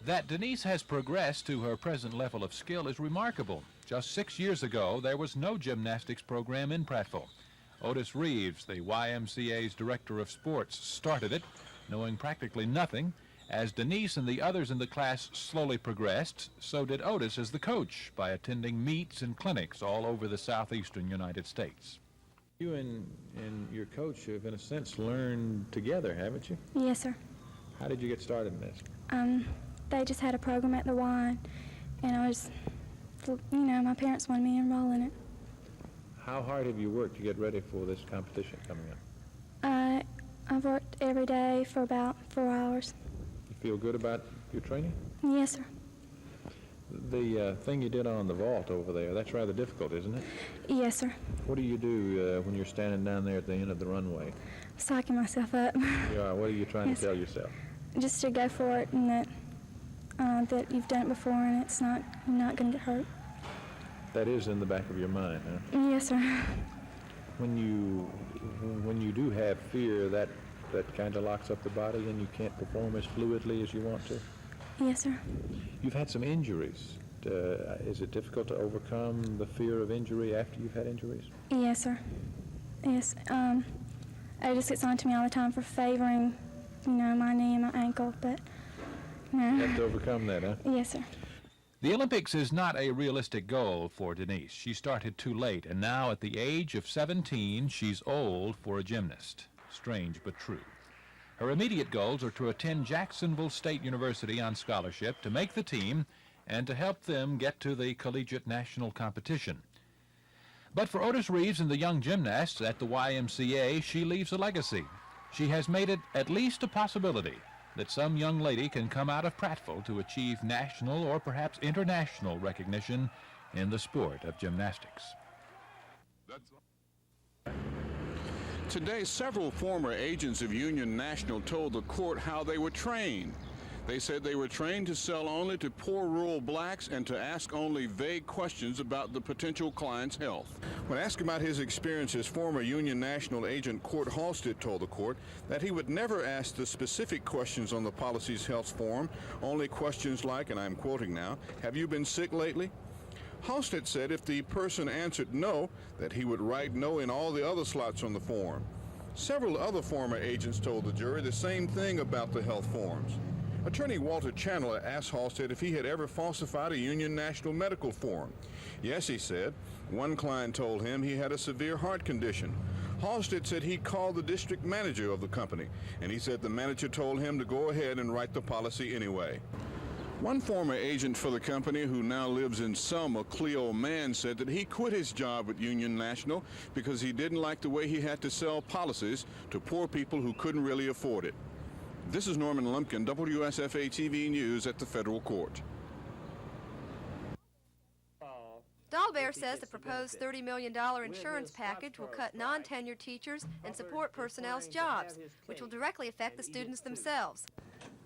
That Denise has progressed to her present level of skill is remarkable. Just 6 years ago, there was no gymnastics program in Prattville. Otis Reeves, the YMCA's director of sports, started it, knowing practically nothing. As Denise and the others in the class slowly progressed, so did Otis as the coach by attending meets and clinics all over the southeastern United States. You and your coach have, in a sense, learned together, haven't you? Yes, sir. How did you get started in this? They just had a program at the Y, and I was, my parents wanted me to enroll in it. How hard have you worked to get ready for this competition coming up? I've worked every day for about 4 hours. You feel good about your training? Yes, sir. The thing you did on the vault over there, that's rather difficult, isn't it? Yes, sir. What do you do when you're standing down there at the end of the runway? Psyching myself up. Yeah, what are you trying to tell yourself? Just to go for it, and that you've done it before, and you're not going to get hurt. That is in the back of your mind, huh? Yes, sir. When you do have fear, that kind of locks up the body, and you can't perform as fluidly as you want to? Yes, sir. You've had some injuries. Is it difficult to overcome the fear of injury after you've had injuries? Yes, sir. Yes. It just gets on to me all the time for favoring, my knee and my ankle, but no. You have to overcome that, huh? Yes, sir. The Olympics is not a realistic goal for Denise. She started too late, and now at the age of 17, she's old for a gymnast. Strange but true. Her immediate goals are to attend Jacksonville State University on scholarship, to make the team, and to help them get to the collegiate national competition. But for Otis Reeves and the young gymnasts at the YMCA, she leaves a legacy. She has made it at least a possibility that some young lady can come out of Prattville to achieve national or perhaps international recognition in the sport of gymnastics. Today, several former agents of Union National told the court how they were trained. They said they were trained to sell only to poor rural blacks and to ask only vague questions about the potential client's health. When asked about his experiences, former Union National agent Court Halstead told the court that he would never ask the specific questions on the policy's health form, only questions like, and I'm quoting now, "Have you been sick lately?" Halstead said if the person answered no, that he would write no in all the other slots on the form. Several other former agents told the jury the same thing about the health forms. Attorney Walter Chandler asked Halstead if he had ever falsified a Union National medical form. Yes, he said. One client told him he had a severe heart condition. Halstead said he called the district manager of the company, and he said the manager told him to go ahead and write the policy anyway. One former agent for the company who now lives in Selma, Cleo Mann, said that he quit his job at Union National because he didn't like the way he had to sell policies to poor people who couldn't really afford it. This is Norman Lumpkin, WSFA TV News at the federal court. Dahlbehr says the proposed $30 million insurance package will cut non-tenured teachers and support personnel's jobs, which will directly affect the students themselves.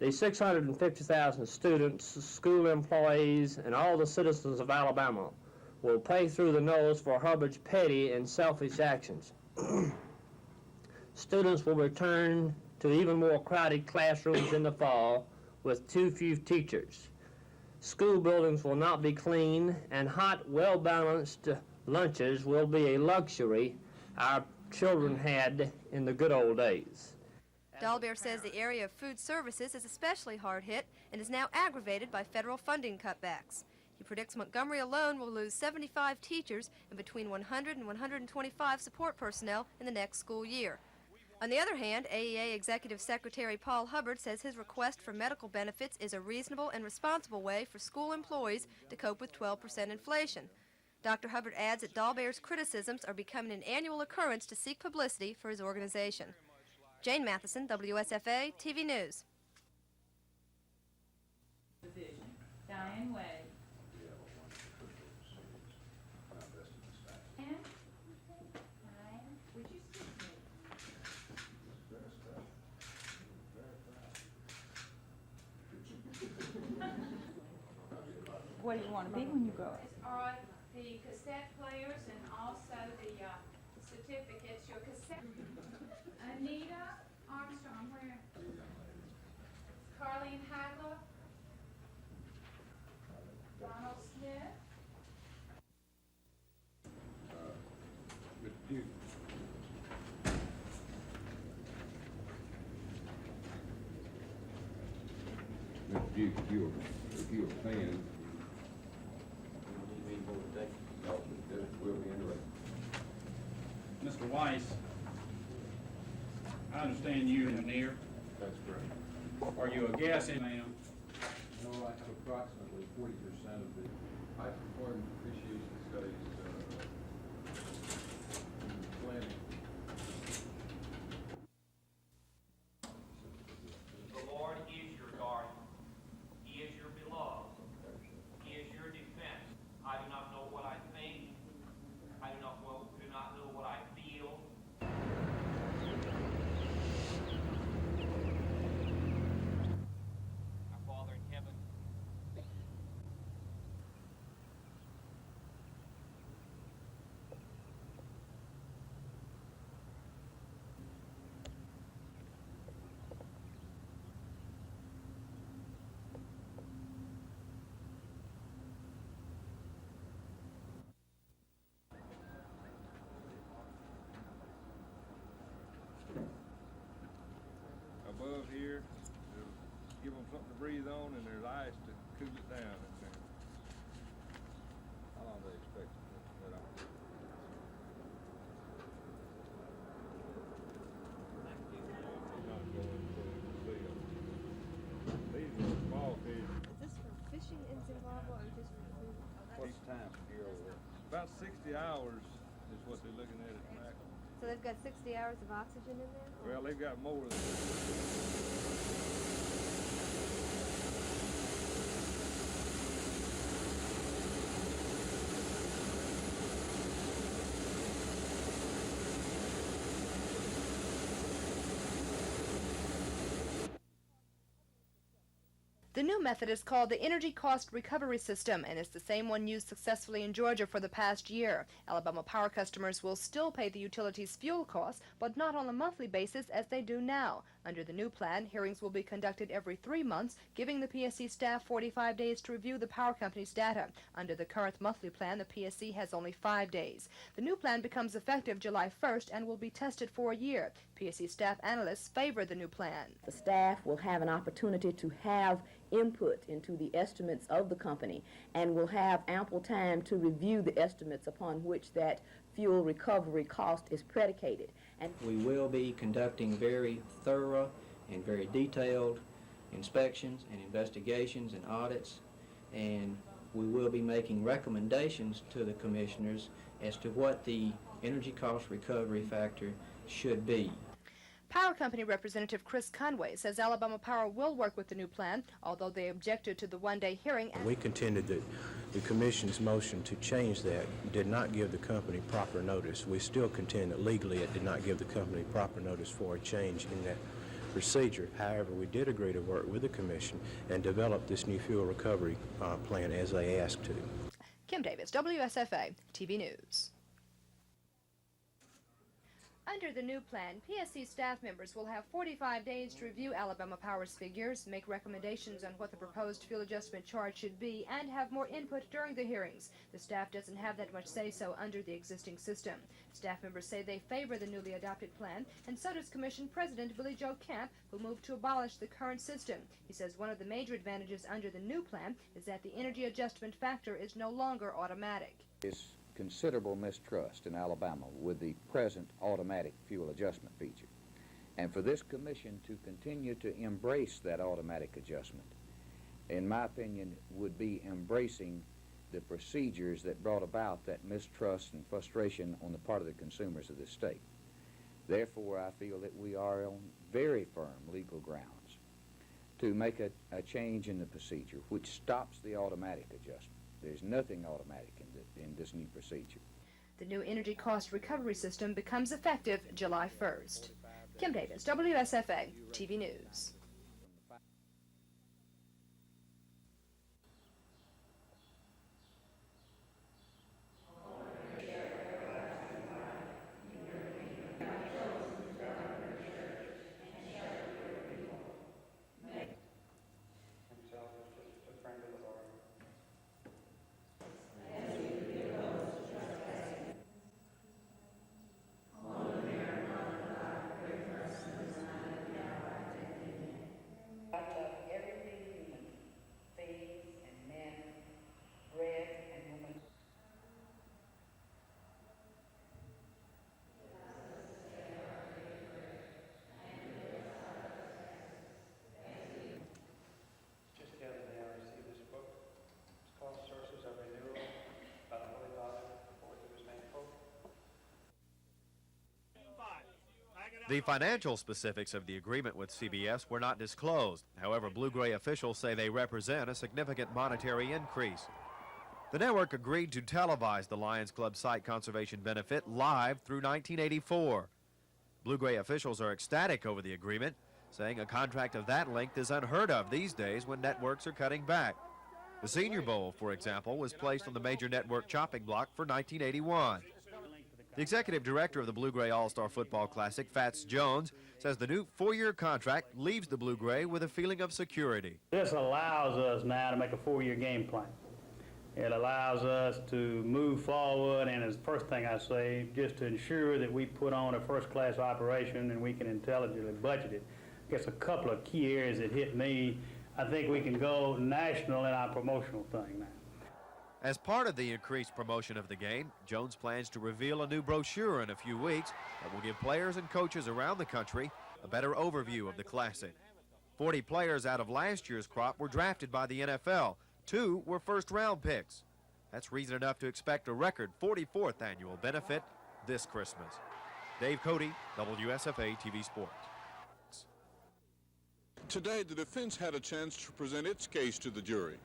The 650,000 students, school employees, and all the citizens of Alabama will pay through the nose for Hubbard's petty and selfish actions. Students will return to even more crowded classrooms in the fall with too few teachers. School buildings will not be clean, and hot, well-balanced lunches will be a luxury our children had in the good old days. Dahlbehr says the area of food services is especially hard hit and is now aggravated by federal funding cutbacks. He predicts Montgomery alone will lose 75 teachers and between 100 and 125 support personnel in the next school year. On the other hand, AEA Executive Secretary Paul Hubbard says his request for medical benefits is a reasonable and responsible way for school employees to cope with 12% inflation. Dr. Hubbard adds that Dahlbehr's criticisms are becoming an annual occurrence to seek publicity for his organization. Jane Matheson, WSFA TV News. Diane Wade. Would you sit me? What do you want to be when you grow up? All right, the cassette players and also the certificates, your cassette. Anita Armstrong, where? Carlene Hagler, you. Mr. Duke, if you're a fan, we'll be interested. Mr. Weiss, I understand you're an engineer. That's correct. Are you a gas engineer? No, I have approximately 40% of the, I perform depreciation studies, planning. The Lord is your guardian. He is your beloved. He is your defense. I do not know what I think. I do not know what I feel. Our Father in heaven. Above here, it'll give them something to breathe on, and there's ice to cool it down in there. How long do they expect it to let out? These are small fish. Is this for fishing in Zimbabwe or just for food? What's the time from here over there? About 60 hours is what they're looking at back. So they've got 60 hours of oxygen in there? Well, they've got more than that. The new method is called the Energy Cost Recovery System, and it's the same one used successfully in Georgia for the past year. Alabama Power customers will still pay the utility's fuel costs, but not on a monthly basis as they do now. Under the new plan, hearings will be conducted every 3 months, giving the PSC staff 45 days to review the power company's data. Under the current monthly plan, the PSC has only 5 days. The new plan becomes effective July 1st and will be tested for a year. PSC staff analysts favor the new plan. The staff will have an opportunity to have input into the estimates of the company and will have ample time to review the estimates upon which that fuel recovery cost is predicated. And we will be conducting very thorough and very detailed inspections and investigations and audits, and we will be making recommendations to the commissioners as to what the energy cost recovery factor should be. Power Company Representative Chris Conway says Alabama Power will work with the new plan, although they objected to the one-day hearing. We contended that the Commission's motion to change that did not give the company proper notice. We still contend that legally it did not give the company proper notice for a change in that procedure. However, we did agree to work with the Commission and develop this new fuel recovery plan as they asked to. Kim Davis, WSFA, TV News. Under the new plan, PSC staff members will have 45 days to review Alabama Power's figures, make recommendations on what the proposed fuel adjustment charge should be, and have more input during the hearings. The staff doesn't have that much say-so under the existing system. Staff members say they favor the newly adopted plan, and so does Commission President Billy Joe Camp, who moved to abolish the current system. He says one of the major advantages under the new plan is that the energy adjustment factor is no longer automatic. It's considerable mistrust in Alabama with the present automatic fuel adjustment feature. And for this commission to continue to embrace that automatic adjustment, in my opinion, would be embracing the procedures that brought about that mistrust and frustration on the part of the consumers of this state. Therefore, I feel that we are on very firm legal grounds to make a change in the procedure which stops the automatic adjustment. There's nothing automatic in this new procedure. The new energy cost recovery system becomes effective July 1st. Kim Davis, WSFA, TV News. The financial specifics of the agreement with CBS were not disclosed. However, Blue-Gray officials say they represent a significant monetary increase. The network agreed to televise the Lions Club site conservation benefit live through 1984. Blue-Gray officials are ecstatic over the agreement, saying a contract of that length is unheard of these days when networks are cutting back. The Senior Bowl, for example, was placed on the major network chopping block for 1981. The executive director of the Blue-Gray All-Star Football Classic, Fats Jones, says the new 4-year contract leaves the Blue-Gray with a feeling of security. This allows us now to make a 4-year game plan. It allows us to move forward, and as the first thing I say, just to ensure that we put on a first-class operation and we can intelligently budget it. I guess a couple of key areas that hit me. I think we can go national in our promotional thing now. As part of the increased promotion of the game, Jones plans to reveal a new brochure in a few weeks that will give players and coaches around the country a better overview of the Classic. 40 players out of last year's crop were drafted by the NFL. 2 were first-round picks. That's reason enough to expect a record 44th annual benefit this Christmas. Dave Cody, WSFA TV Sports. Today, the defense had a chance to present its case to the jury,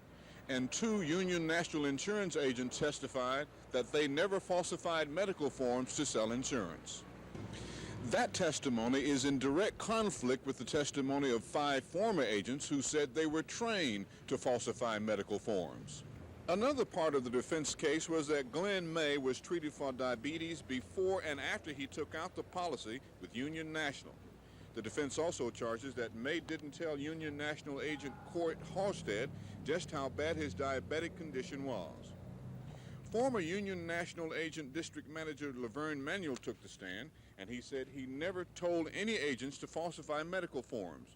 and 2 Union National Insurance agents testified that they never falsified medical forms to sell insurance. That testimony is in direct conflict with the testimony of 5 former agents who said they were trained to falsify medical forms. Another part of the defense case was that Glenn May was treated for diabetes before and after he took out the policy with Union National. The defense also charges that May didn't tell Union National agent Court Halstead just how bad his diabetic condition was. Former Union National agent District Manager Laverne Manuel took the stand, and he said he never told any agents to falsify medical forms.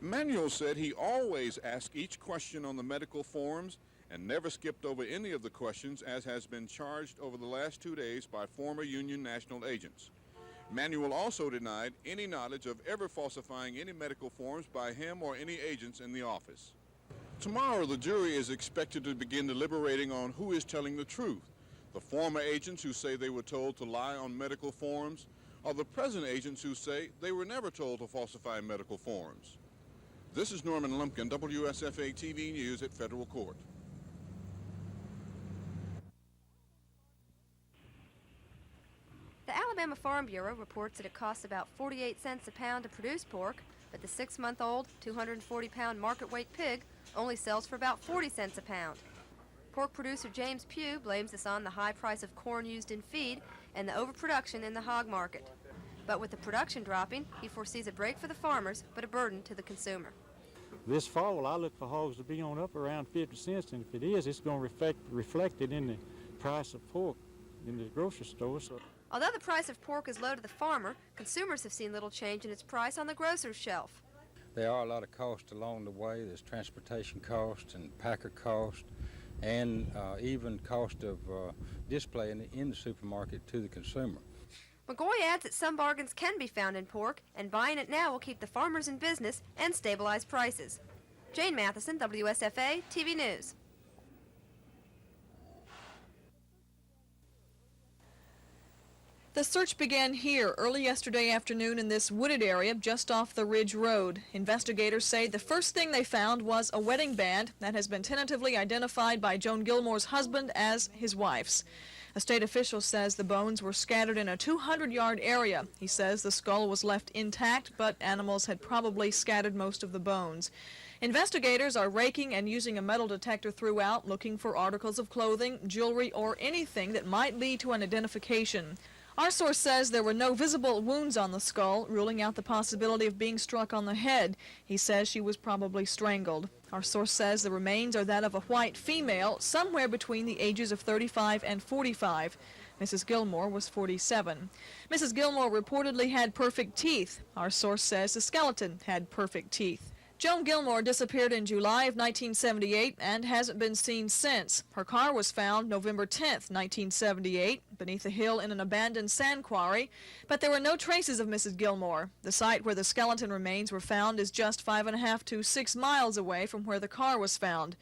Manuel said he always asked each question on the medical forms and never skipped over any of the questions, as has been charged over the last 2 days by former Union National agents. Manuel also denied any knowledge of ever falsifying any medical forms by him or any agents in the office. Tomorrow, the jury is expected to begin deliberating on who is telling the truth, the former agents who say they were told to lie on medical forms, or the present agents who say they were never told to falsify medical forms. This is Norman Lumpkin, WSFA TV News at Federal Court. The Alabama Farm Bureau reports that it costs about 48 cents a pound to produce pork, but the 6-month-old, 240-pound market weight pig only sells for about 40 cents a pound. Pork producer James Pugh blames this on the high price of corn used in feed and the overproduction in the hog market. But with the production dropping, he foresees a break for the farmers, but a burden to the consumer. This fall, I look for hogs to be on up around 50 cents, and if it is, it's going to reflect it in the price of pork in the grocery store. So. Although the price of pork is low to the farmer, consumers have seen little change in its price on the grocer's shelf. There are a lot of costs along the way. There's transportation costs and packer costs, and even cost of display in the supermarket to the consumer. McGoy adds that some bargains can be found in pork, and buying it now will keep the farmers in business and stabilize prices. Jane Matheson, WSFA TV News. The search began here early yesterday afternoon in this wooded area just off the Ridge Road. Investigators say the first thing they found was a wedding band that has been tentatively identified by Joan Gilmore's husband as his wife's. A state official says the bones were scattered in a 200-yard area. He says the skull was left intact, but animals had probably scattered most of the bones. Investigators are raking and using a metal detector throughout, looking for articles of clothing, jewelry, or anything that might lead to an identification. Our source says there were no visible wounds on the skull, ruling out the possibility of being struck on the head. He says she was probably strangled. Our source says the remains are that of a white female, somewhere between the ages of 35 and 45. Mrs. Gilmore was 47. Mrs. Gilmore reportedly had perfect teeth. Our source says the skeleton had perfect teeth. Joan Gilmore disappeared in July of 1978 and hasn't been seen since. Her car was found November 10th, 1978, beneath a hill in an abandoned sand quarry, but there were no traces of Mrs. Gilmore. The site where the skeleton remains were found is just 5.5 to 6 miles away from where the car was found.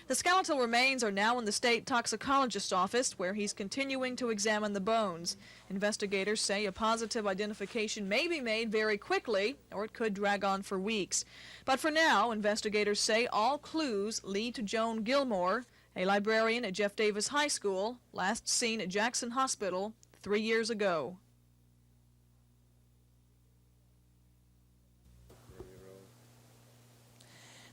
The skeletal remains are now in the state toxicologist's office, where he's continuing to examine the bones. Investigators say a positive identification may be made very quickly, or it could drag on for weeks. But for now, investigators say all clues lead to Joan Gilmore, a librarian at Jeff Davis High School, last seen at Jackson Hospital 3 years ago.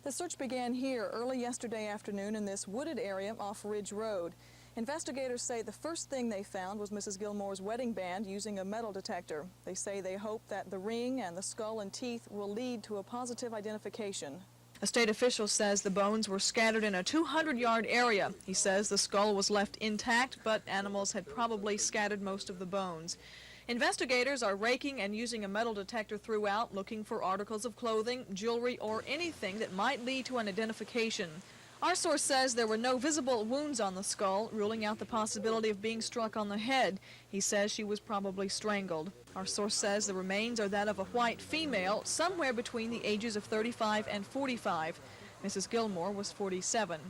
The search began here early yesterday afternoon in this wooded area off Ridge Road. Investigators say the first thing they found was Mrs. Gilmore's wedding band using a metal detector. They say they hope that the ring and the skull and teeth will lead to a positive identification. A state official says the bones were scattered in a 200-yard area. He says the skull was left intact, but animals had probably scattered most of the bones. Investigators are raking and using a metal detector throughout, looking for articles of clothing, jewelry, or anything that might lead to an identification. Our source says there were no visible wounds on the skull, ruling out the possibility of being struck on the head. He says she was probably strangled. Our source says the remains are that of a white female, somewhere between the ages of 35 and 45. Mrs. Gilmore was 47.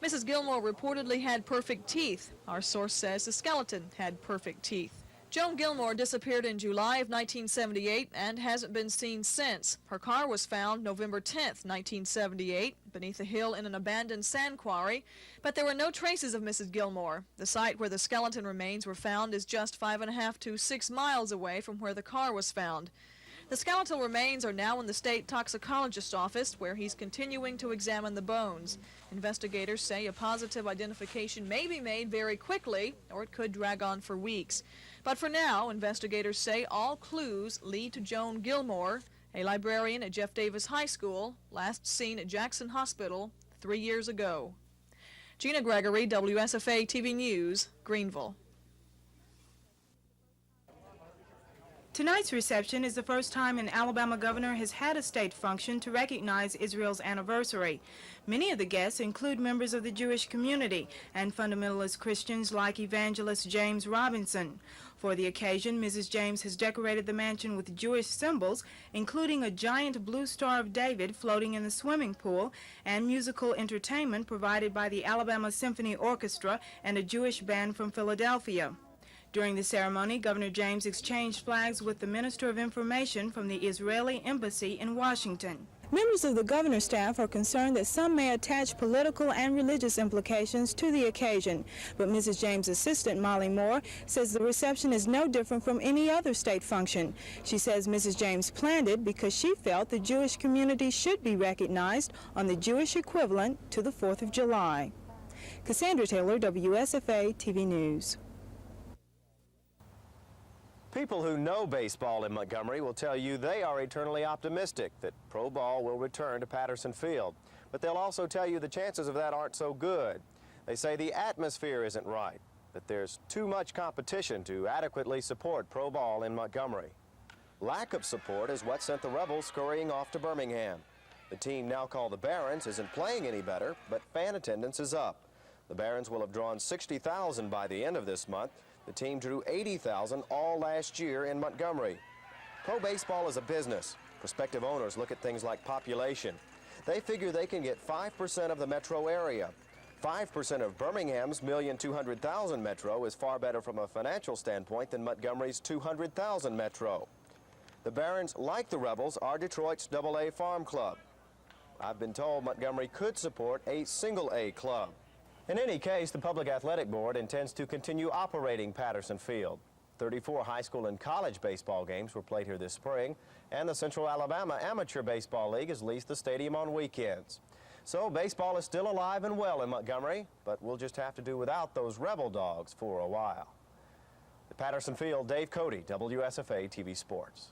Mrs. Gilmore reportedly had perfect teeth. Our source says the skeleton had perfect teeth. Joan Gilmore disappeared in July of 1978 and hasn't been seen since. Her car was found November 10th, 1978, beneath a hill in an abandoned sand quarry, but there were no traces of Mrs. Gilmore. The site where the skeleton remains were found is just 5.5 to 6 miles away from where the car was found. The skeletal remains are now in the state toxicologist's office, where he's continuing to examine the bones. Investigators say a positive identification may be made very quickly, or it could drag on for weeks. But for now, investigators say all clues lead to Joan Gilmore, a librarian at Jeff Davis High School, last seen at Jackson Hospital 3 years ago. Gina Gregory, WSFA TV News, Greenville. Tonight's reception is the first time an Alabama governor has had a state function to recognize Israel's anniversary. Many of the guests include members of the Jewish community and fundamentalist Christians like evangelist James Robinson. For the occasion, Mrs. James has decorated the mansion with Jewish symbols, including a giant blue Star of David floating in the swimming pool, and musical entertainment provided by the Alabama Symphony Orchestra and a Jewish band from Philadelphia. During the ceremony, Governor James exchanged flags with the Minister of Information from the Israeli Embassy in Washington. Members of the governor's staff are concerned that some may attach political and religious implications to the occasion, but Mrs. James' assistant, Molly Moore, says the reception is no different from any other state function. She says Mrs. James planned it because she felt the Jewish community should be recognized on the Jewish equivalent to the 4th of July. Cassandra Taylor, WSFA TV News. People who know baseball in Montgomery will tell you they are eternally optimistic that pro ball will return to Patterson Field. But they'll also tell you the chances of that aren't so good. They say the atmosphere isn't right, that there's too much competition to adequately support pro ball in Montgomery. Lack of support is what sent the Rebels scurrying off to Birmingham. The team, now called the Barons, isn't playing any better, but fan attendance is up. The Barons will have drawn 60,000 by the end of this month. The team drew 80,000 all last year in Montgomery. Pro baseball is a business. Prospective owners look at things like population. They figure they can get 5% of the metro area. 5% of Birmingham's 1,200,000 metro is far better from a financial standpoint than Montgomery's 200,000 metro. The Barons, like the Rebels, are Detroit's AA farm club. I've been told Montgomery could support a single-A club. In any case, the Public Athletic Board intends to continue operating Patterson Field. 34 high school and college baseball games were played here this spring, and the Central Alabama Amateur Baseball League has leased the stadium on weekends. So baseball is still alive and well in Montgomery, but we'll just have to do without those Rebel dogs for a while. At Patterson Field, Dave Cody, WSFA TV Sports.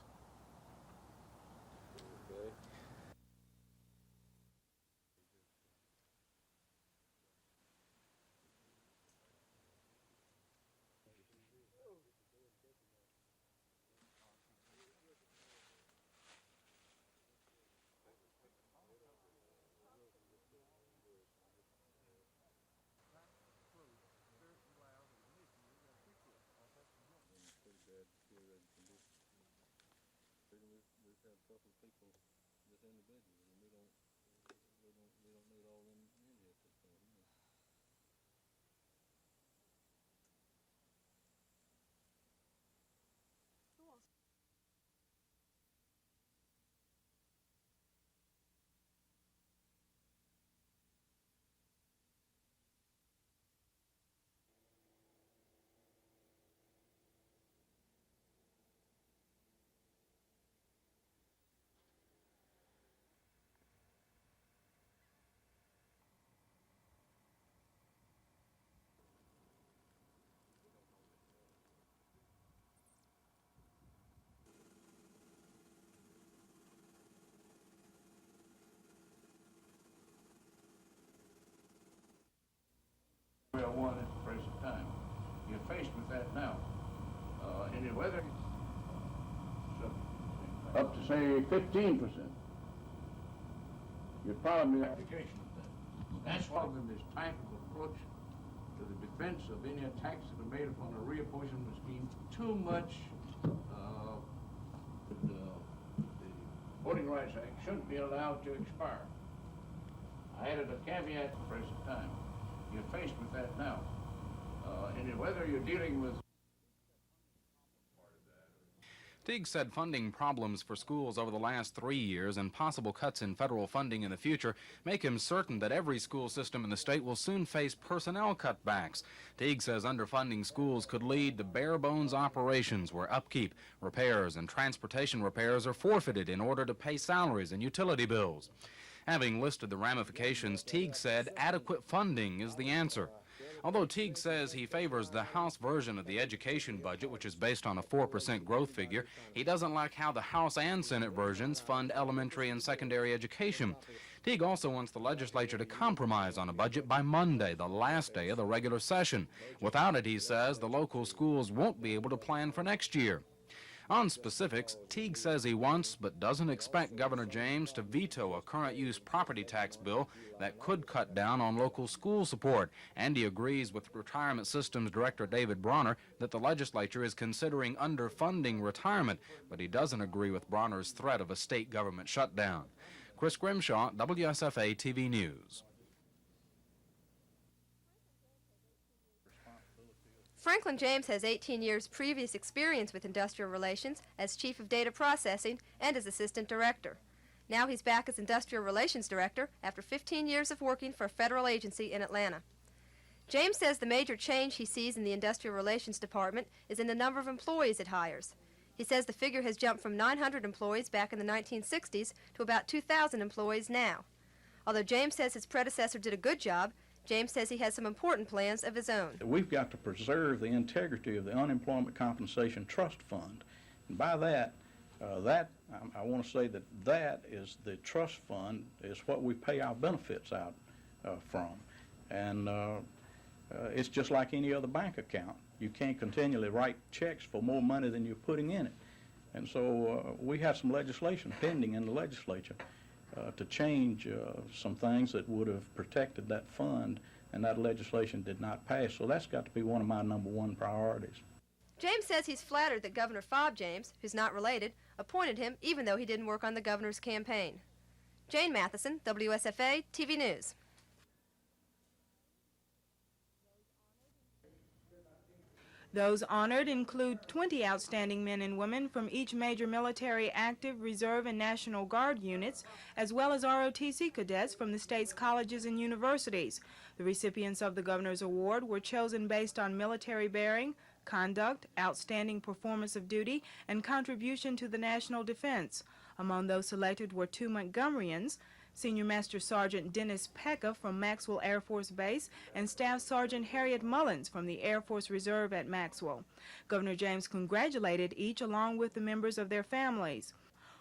We've had a couple of people, just individuals, and we don't need all them in here at this point. WSFA at the present time. You're faced with that now. In the weather, up to say 15%. Your problem is application of that. That's why this type of approach to the defense of any attacks that are made upon a reapportionment scheme. Too much the Voting Rights Act shouldn't be allowed to expire. I added a caveat at the present time. You're faced with that now. And whether you're dealing with Teague said funding problems for schools over the last 3 years and possible cuts in federal funding in the future make him certain that every school system in the state will soon face personnel cutbacks. Teague says underfunding schools could lead to bare-bones operations where upkeep, repairs, and transportation repairs are forfeited in order to pay salaries and utility bills. Having listed the ramifications, Teague said adequate funding is the answer. Although Teague says he favors the House version of the education budget, which is based on a 4% growth figure, he doesn't like how the House and Senate versions fund elementary and secondary education. Teague also wants the legislature to compromise on a budget by Monday, the last day of the regular session. Without it, he says, the local schools won't be able to plan for next year. On specifics, Teague says he wants but doesn't expect Governor James to veto a current use property tax bill that could cut down on local school support, and he agrees with Retirement Systems Director David Bronner that the legislature is considering underfunding retirement, but he doesn't agree with Bronner's threat of a state government shutdown. Chris Grimshaw, WSFA TV News. Franklin James has 18 years previous experience with industrial relations as Chief of Data Processing and as Assistant Director. Now he's back as Industrial Relations Director after 15 years of working for a federal agency in Atlanta. James says the major change he sees in the Industrial Relations Department is in the number of employees it hires. He says the figure has jumped from 900 employees back in the 1960s to about 2,000 employees now. Although James says his predecessor did a good job, James says he has some important plans of his own. We've got to preserve the integrity of the Unemployment Compensation Trust Fund. And by that, I want to say that is the trust fund, is what we pay our benefits out from. And it's just like any other bank account. You can't continually write checks for more money than you're putting in it. And so we have some legislation pending in the legislature to change some things that would have protected that fund, and that legislation did not pass. So that's got to be one of my #1 priorities. James says he's flattered that Governor Fob James, who's not related, appointed him even though he didn't work on the governor's campaign. Jane Matheson, WSFA TV News. Those honored include 20 outstanding men and women from each major military, active, reserve, and National Guard units, as well as ROTC cadets from the state's colleges and universities. The recipients of the Governor's Award were chosen based on military bearing, conduct, outstanding performance of duty, and contribution to the national defense. Among those selected were 2 Montgomeryans, Senior Master Sergeant Dennis Pecka from Maxwell Air Force Base and Staff Sergeant Harriet Mullins from the Air Force Reserve at Maxwell. Governor James congratulated each along with the members of their families.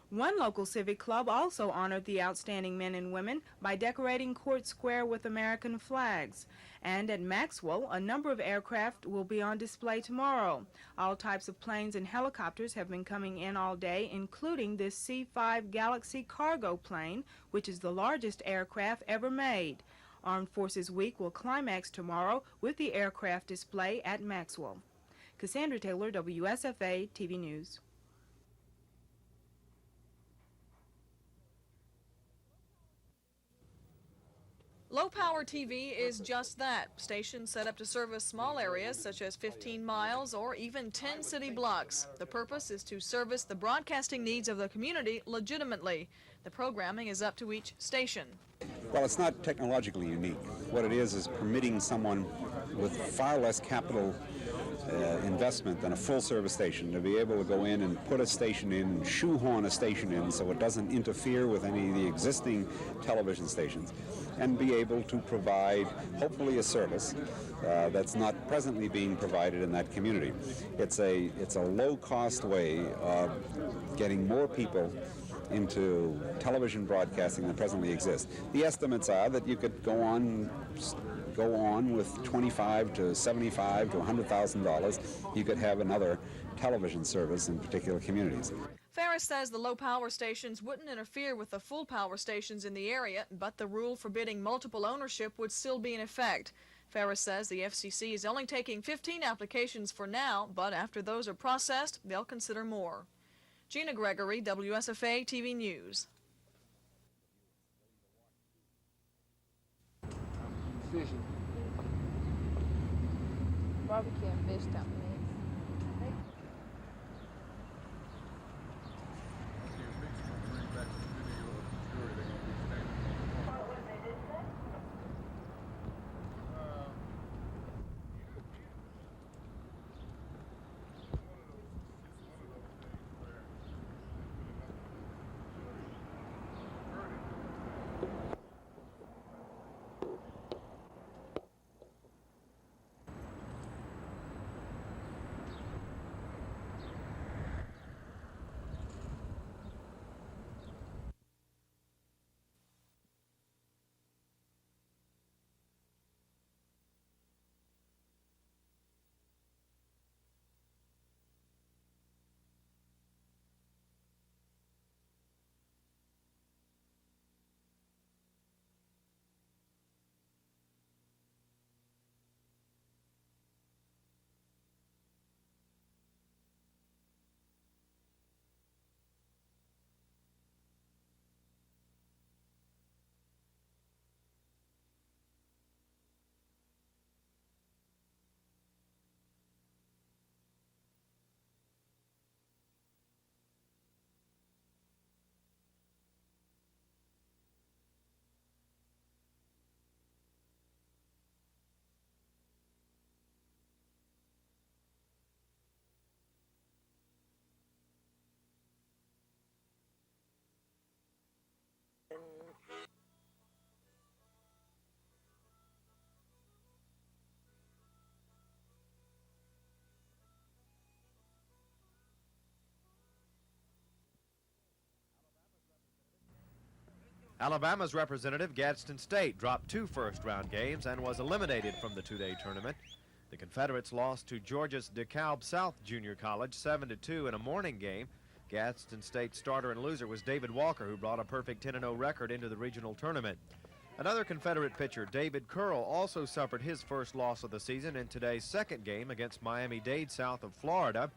One local civic club also honored the outstanding men and women by decorating Court Square with American flags. And at Maxwell, a number of aircraft will be on display tomorrow. All types of planes and helicopters have been coming in all day, including this C-5 Galaxy cargo plane, which is the largest aircraft ever made. Armed Forces Week will climax tomorrow with the aircraft display at Maxwell. Cassandra Taylor, WSFA TV News. Low-power TV is just that. Stations set up to service small areas such as 15 miles or even 10 city blocks. The purpose is to service the broadcasting needs of the community legitimately. The programming is up to each station. Well, it's not technologically unique. What it is permitting someone with far less capital investment than a full-service station to be able to go in and put a station in, shoehorn a station in so it doesn't interfere with any of the existing television stations, and be able to provide, hopefully, a service that's not presently being provided in that community. It's a low-cost way of getting more people into television broadcasting than presently exists. The estimates are that you could go on go on with $25 to $75 to $100,000, you could have another television service in particular communities. Ferris says the low power stations wouldn't interfere with the full power stations in the area, but the rule forbidding multiple ownership would still be in effect. Ferris says the FCC is only taking 15 applications for now, but after those are processed, they'll consider more. Gina Gregory, WSFA TV News. Fishing. Barbecue and fish dumplings. Alabama's representative, Gadsden State, dropped 2 first-round games and was eliminated from the two-day tournament. The Confederates lost to Georgia's DeKalb South Junior College 7-2 in a morning game. Gadsden State starter and loser was David Walker, who brought a perfect 10-0 record into the regional tournament. Another Confederate pitcher, David Curl, also suffered his first loss of the season in today's second game against Miami-Dade South of Florida.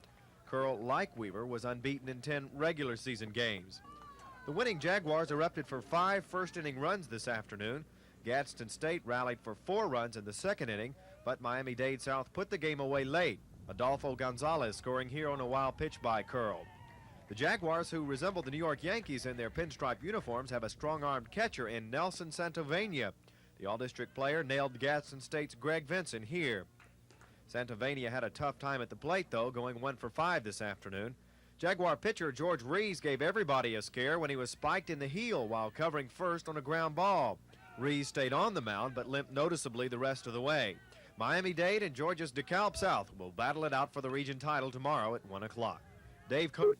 Curl, like Weaver, was unbeaten in 10 regular season games. The winning Jaguars erupted for 5 first-inning runs this afternoon. Gadsden State rallied for 4 runs in the second inning, but Miami-Dade South put the game away late, Adolfo Gonzalez scoring here on a wild pitch by Curl. The Jaguars, who resemble the New York Yankees in their pinstripe uniforms, have a strong-armed catcher in Nelson Santovania. The all-district player nailed Gadsden State's Greg Vinson here. Santovania had a tough time at the plate, though, going 1 for 5 this afternoon. Jaguar pitcher George Rees gave everybody a scare when he was spiked in the heel while covering first on a ground ball. Rees stayed on the mound but limped noticeably the rest of the way. Miami-Dade and Georgia's DeKalb South will battle it out for the region title tomorrow at 1 o'clock. Dave Coach.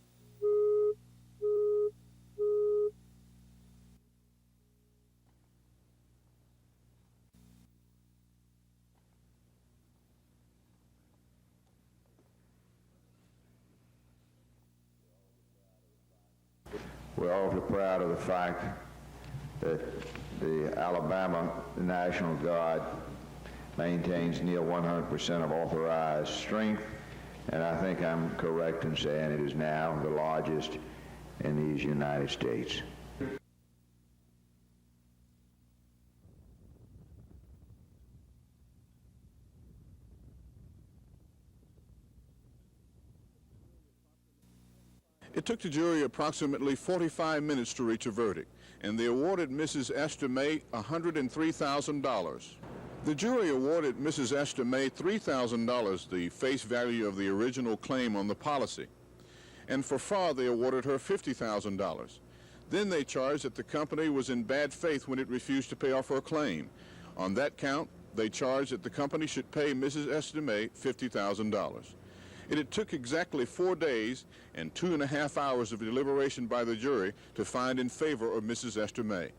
We're awfully proud of the fact that the Alabama National Guard maintains near 100% of authorized strength, and I think I'm correct in saying it is now the largest in these United States. It took the jury approximately 45 minutes to reach a verdict, and they awarded Mrs. Esther May $103,000. The jury awarded Mrs. Esther May $3,000, the face value of the original claim on the policy, and for fraud they awarded her $50,000. Then they charged that the company was in bad faith when it refused to pay off her claim. On that count, they charged that the company should pay Mrs. Esther May $50,000. It took exactly 4 days and 2.5 hours of deliberation by the jury to find in favor of Mrs. Esther May.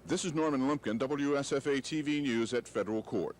This is Norman Lumpkin, WSFA TV News at Federal Court.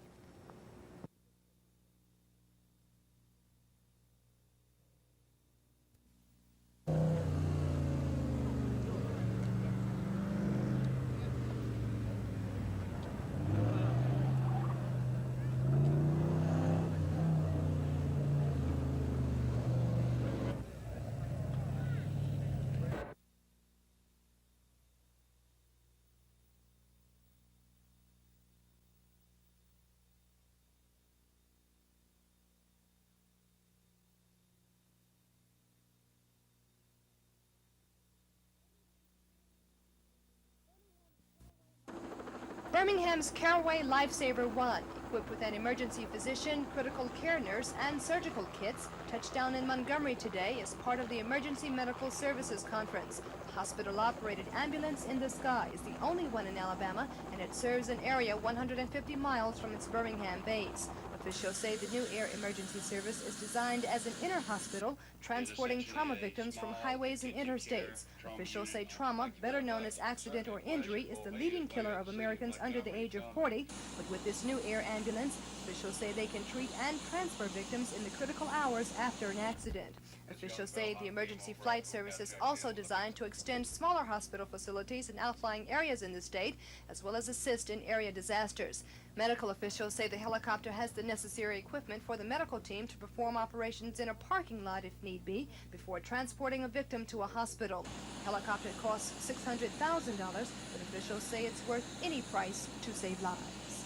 Birmingham's Caraway Lifesaver 1, equipped with an emergency physician, critical care nurse, and surgical kits, touched down in Montgomery today as part of the Emergency Medical Services Conference. The hospital-operated ambulance in the sky is the only one in Alabama, and it serves an area 150 miles from its Birmingham base. Officials say the new air emergency service is designed as an inner hospital, transporting trauma victims from highways and interstates. Officials say trauma, better known as accident or injury, is the leading killer of Americans under the age of 40. But with this new air ambulance, officials say they can treat and transfer victims in the critical hours after an accident. Officials say the emergency flight service is also designed to extend smaller hospital facilities in outlying areas in the state, as well as assist in area disasters. Medical officials say the helicopter has the necessary equipment for the medical team to perform operations in a parking lot if need be, before transporting a victim to a hospital. The helicopter costs $600,000, but officials say it's worth any price to save lives.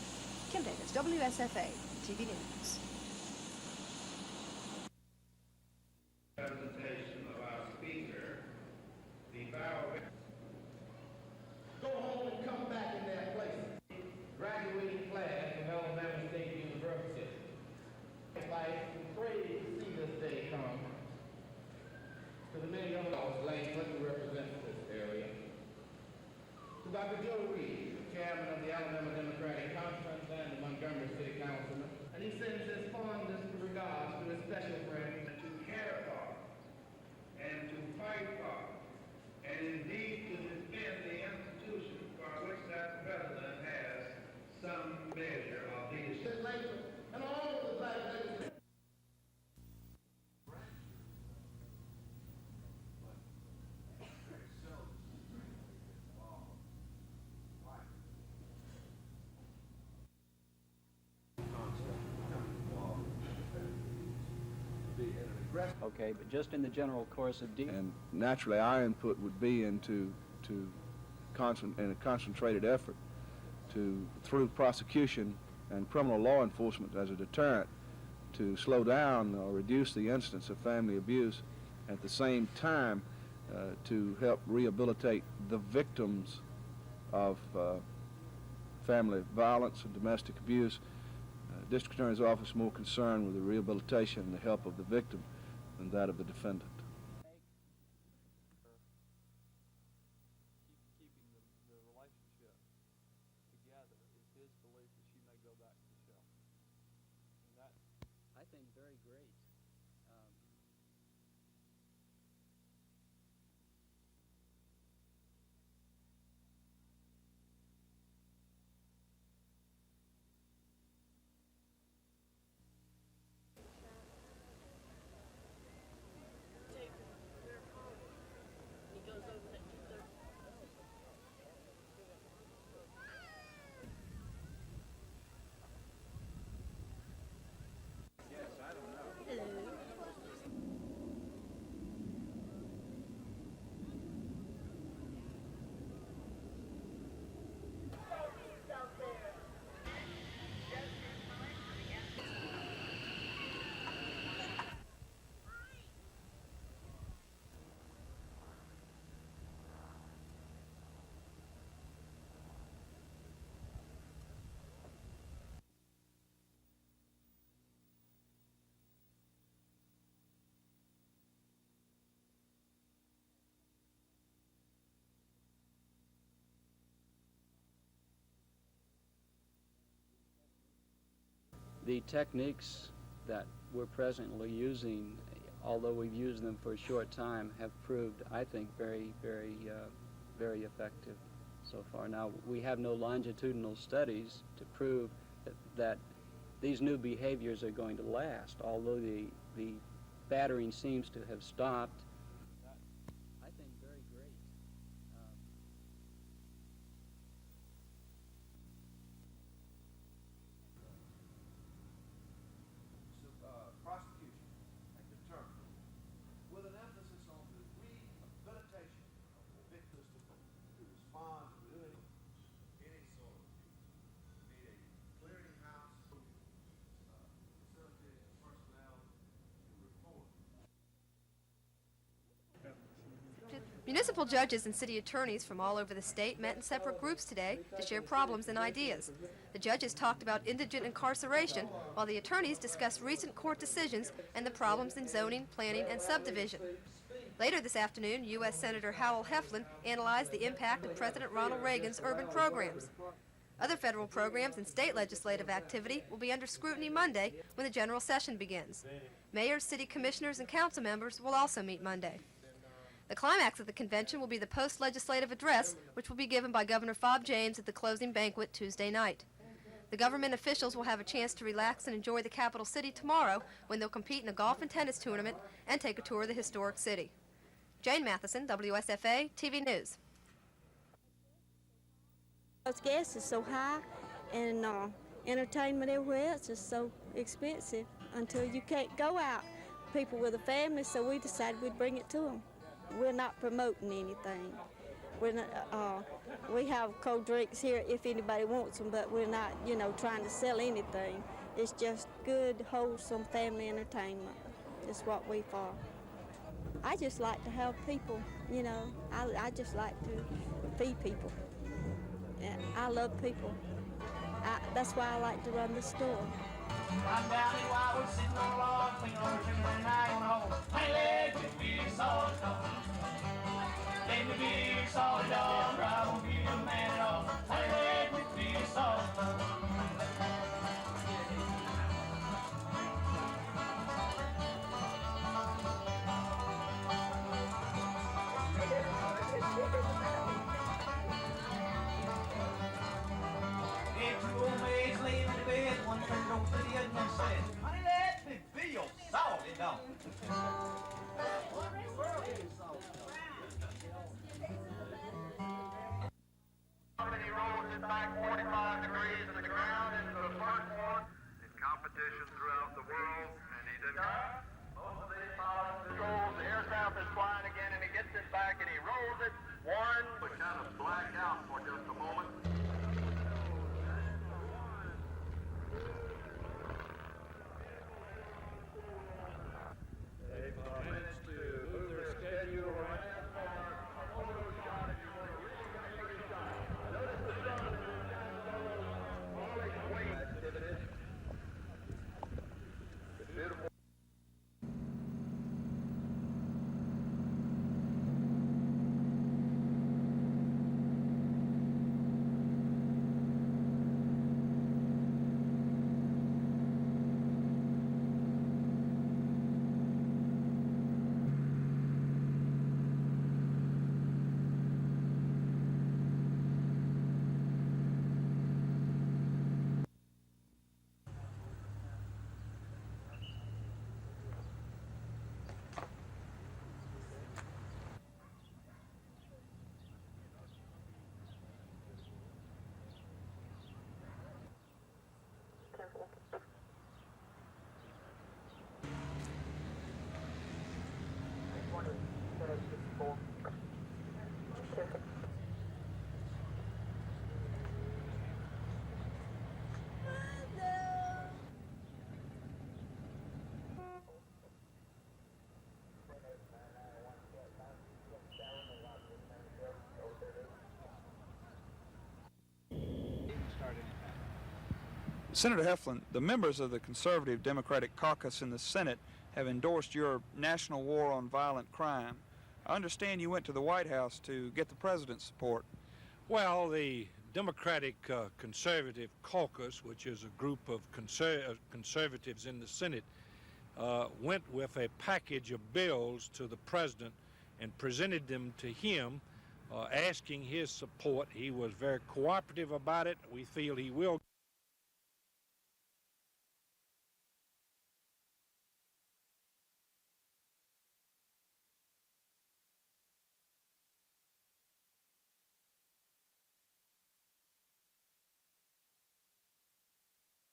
Kim Davis, WSFA TV News. Presentation of our speaker, the go home and come back in their place. Graduating class of Alabama State University. Life and pray to see this day come. To the many other language who represent this area. To Dr. Joe Reed, the chairman of the Alabama Democratic Conference and the Montgomery City Councilman. And he sends his fondest regards to his special friend to care for and to fight for, and indeed to defend the institution for which that president has some measure of leadership. And all of the black legislators. Okay, but just in the general course of dealing. And naturally, our input would be in a concentrated effort through prosecution and criminal law enforcement as a deterrent, to slow down or reduce the incidence of family abuse, at the same time to help rehabilitate the victims of family violence and domestic abuse. District Attorney's Office is more concerned with the rehabilitation and the help of the victim than that of the defendant. Keeping the relationship together is his belief that she may go back to the shelter. And that, I think, very great. The techniques that we're presently using, although we've used them for a short time, have proved, I think, very, very, very effective. so far. Now, we have no longitudinal studies to prove that these new behaviors are going to last, although the battering seems to have stopped. I think very great. Prosecution and deterrent, with an emphasis on the rehabilitation of the victims to respond to any sort of abuse. We need a clearinghouse, facilities, personnel to report. Municipal judges and city attorneys from all over the state met in separate groups today to share problems and ideas. The judges talked about indigent incarceration, while the attorneys discussed recent court decisions and the problems in zoning, planning, and subdivision. Later this afternoon, U.S. Senator Howell Heflin analyzed the impact of President Ronald Reagan's urban programs. Other federal programs and state legislative activity will be under scrutiny Monday when the general session begins. Mayors, city commissioners, and council members will also meet Monday. The climax of the convention will be the post-legislative address, which will be given by Governor Fob James at the closing banquet Tuesday night. The government officials will have a chance to relax and enjoy the capital city tomorrow when they'll compete in a golf and tennis tournament and take a tour of the historic city. Jane Matheson, WSFA TV News. Gas is so high, and entertainment everywhere else is so expensive until you can't go out. People with a family, so we decided we'd bring it to them. We're not promoting anything. We're not, we have cold drinks here if anybody wants them, but we're not, trying to sell anything. It's just good, wholesome family entertainment. It's what we for. I just like to have people, I just like to feed people. I love people. That's why I like to run the store. I'm down in Wildwood, sitting on a log, cleaning over timber and I on home. Hey, let me be a solid dog. Let me be a solid dog. I won't be a man at all. Hey, let me be a solid dog. Honey, let me be your solid dog. He rolls it back 45 degrees in the ground into the first one. In competition throughout the world, and he did not. Most of these pilots controls, the aircraft is flying again, and he gets it back and he rolls it. One, but kind of black out for just a moment. Senator Heflin, the members of the Conservative Democratic Caucus in the Senate have endorsed your national war on violent crime. I understand you went to the White House to get the president's support. Well, the Democratic Conservative Caucus, which is a group of conservatives in the Senate, went with a package of bills to the president and presented them to him asking his support. He was very cooperative about it. We feel he will